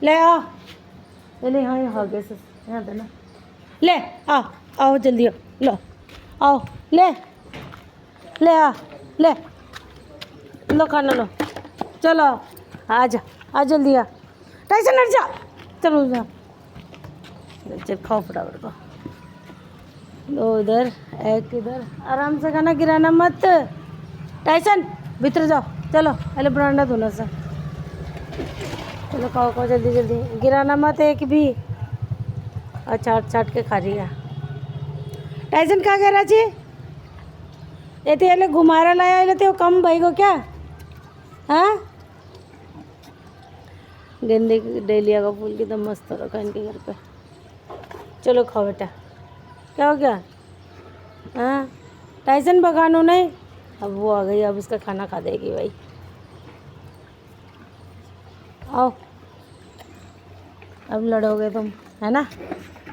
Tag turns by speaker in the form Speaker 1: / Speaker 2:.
Speaker 1: ले आ, ले हाँ यहाँ गए से यहाँ देना, ले आ, आओ जल्दी आओ, लो आओ, ले ले आ, ले लो खाना लो, चलो आ जा, आ जल्दी आ, टाइसन हट जा, चलो जा, चल खाओ फटाफट को, लो इधर एक इधर, आराम से खाना, गिराना मत, टाइसन भीतर जाओ, चलो पहले बरांडा धोना सा, चलो खाओ खाओ जल्दी जल्दी, गिराना मत एक भी, और चाट चाट के खा रही है। टाइसन कहाँ गया राजी, ये तेरे घुमारा लाया ये तो कम भाई को क्या, हाँ गेंदे डेलिया का फूल कितना मस्त रखा इनके घर पे, चलो खाओ बेटा, क्या हो गया, हाँ टाइसन भगानो नहीं, अब वो आ गई, अब उसका खाना खा देगी भाई, आओ अब लड़ोगे तुम, है ना।